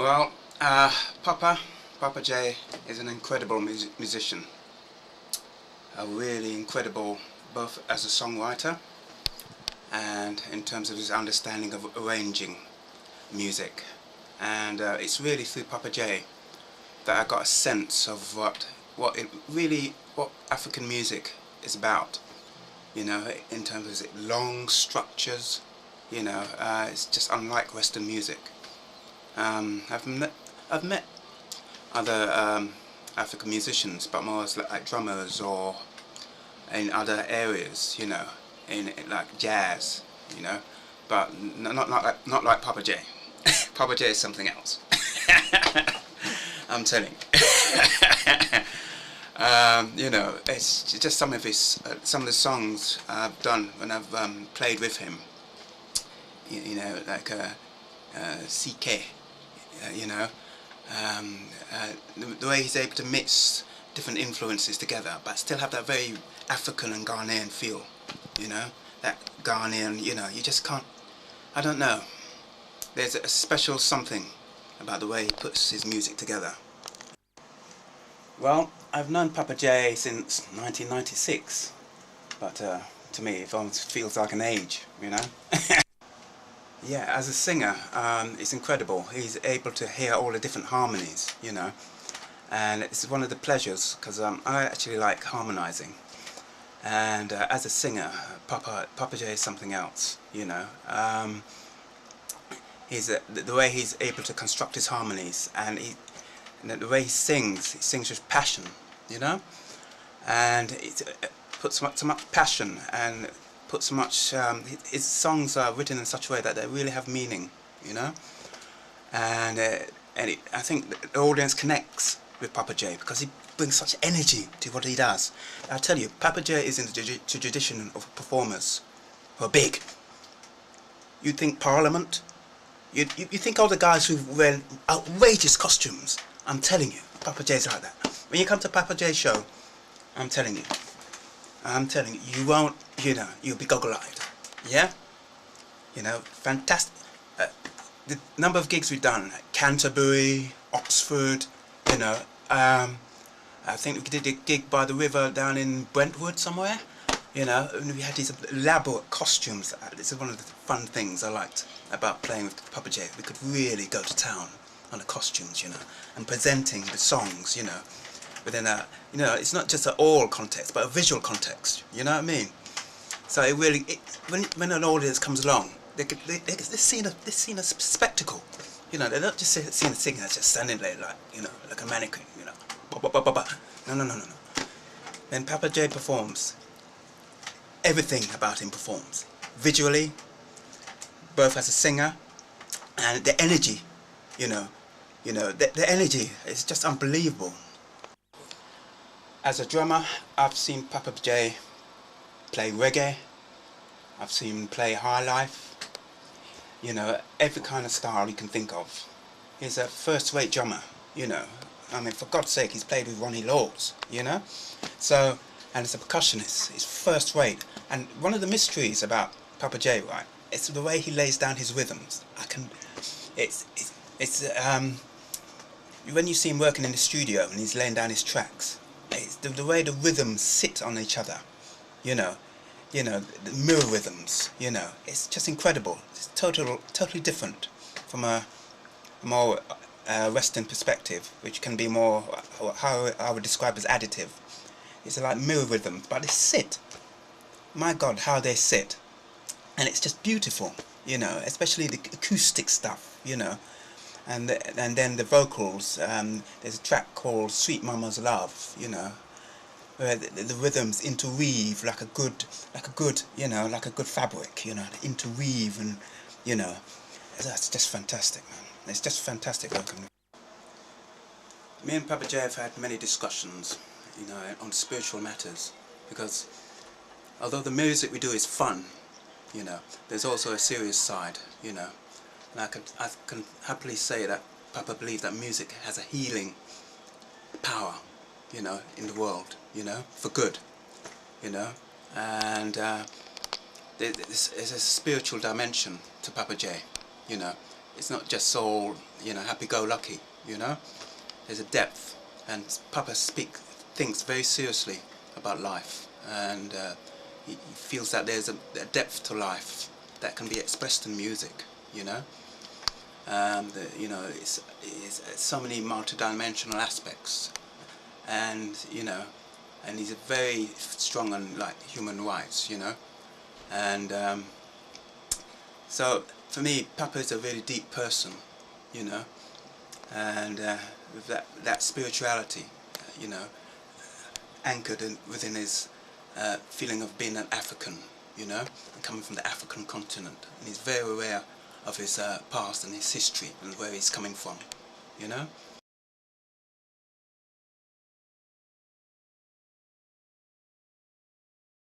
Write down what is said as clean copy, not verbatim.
Well, Paapa Jeh is an incredible musician. Really incredible both as a songwriter and in terms of his understanding of arranging music. And it's really through Paapa Jeh that I got a sense of what African music is about. You know, in terms of its long structures. You know, it's just unlike Western music. I've met other African musicians, but more as like drummers or in other areas, you know, in like jazz, you know, but not like Paapa Jeh. Paapa Jeh is something else. I'm telling you. You know, it's just some of the songs I've done when I've played with him. You know, like CK. You know, the way he's able to mix different influences together, but still have that very African and Ghanaian feel. You know, that Ghanaian. You know, you just can't. I don't know. There's a special something about the way he puts his music together. Well, I've known Paapa Jeh since 1996, but to me it almost feels like an age, you know. Yeah, as a singer, it's incredible. He's able to hear all the different harmonies, you know, and it's one of the pleasures because I actually like harmonizing. And as a singer, Paapa Jeh is something else, you know. The way he's able to construct his harmonies, and the way he sings with passion, you know, and it puts so much passion and put so much. His songs are written in such a way that they really have meaning, you know, and I think the audience connects with Paapa Jeh because he brings such energy to what he does. I tell you, Paapa Jeh is in the tradition of performers who are big. You think Parliament? You think all the guys who wear outrageous costumes? I'm telling you, Paapa Jeh's like that. When you come to Paapa Jeh's show, I'm telling you, you won't, you know, you'll be goggle-eyed. Yeah? You know, fantastic. The number of gigs we've done, Canterbury, Oxford, you know, I think we did a gig by the river down in Brentwood somewhere, you know, and we had these elaborate costumes. This is one of the fun things I liked about playing with Paapa Jeh. We could really go to town on the costumes, you know, and presenting the songs, you know, within a, you know, it's not just an oral context, but a visual context, you know what I mean? So it really, when an audience comes along, they're seeing a spectacle, you know, they're not just seeing a singer just standing there like, you know, like a mannequin, you know, no. When Paapa Jeh performs, everything about him performs, visually, both as a singer, and the energy, you know, the energy is just unbelievable. As a drummer, I've seen Paapa Jeh play reggae, I've seen him play high life, you know, every kind of style you can think of. He's a first-rate drummer, you know. I mean, for God's sake, he's played with Ronnie Laws, you know. So, and as a percussionist, he's first-rate. And one of the mysteries about Paapa Jeh, right, it's the way he lays down his rhythms. When you see him working in the studio and he's laying down his tracks, it's the way the rhythms sit on each other, you know, the mirror rhythms, you know, it's just incredible. It's totally different from a more Western perspective, which can be more how I would describe as additive. It's like mirror rhythms, but they sit. My God, how they sit, and it's just beautiful, you know, especially the acoustic stuff, you know. And then the vocals. There's a track called "Sweet Mama's Love," you know, where the rhythms interweave like a good, you know, like a good fabric, you know, they interweave, and you know, that's just fantastic, man. It's just fantastic working. Me and Paapa Jeh have had many discussions, you know, on spiritual matters, because although the music we do is fun, you know, there's also a serious side, you know. And I can happily say that Paapa believes that music has a healing power, you know, in the world, you know, for good, you know, and there's a spiritual dimension to Paapa Jeh, you know. it's not just all, you know, happy-go-lucky, you know. There's a depth, and Paapa thinks very seriously about life, and he feels that there's a depth to life that can be expressed in music, you know. You know, it's so many multi-dimensional aspects, and you know, and he's very strong on like human rights, you know, and so for me, Paapa is a very deep person, you know, and with that spirituality, you know, anchored within his feeling of being an African, you know, and coming from the African continent, and he's very aware of his past and his history and where he's coming from, you know.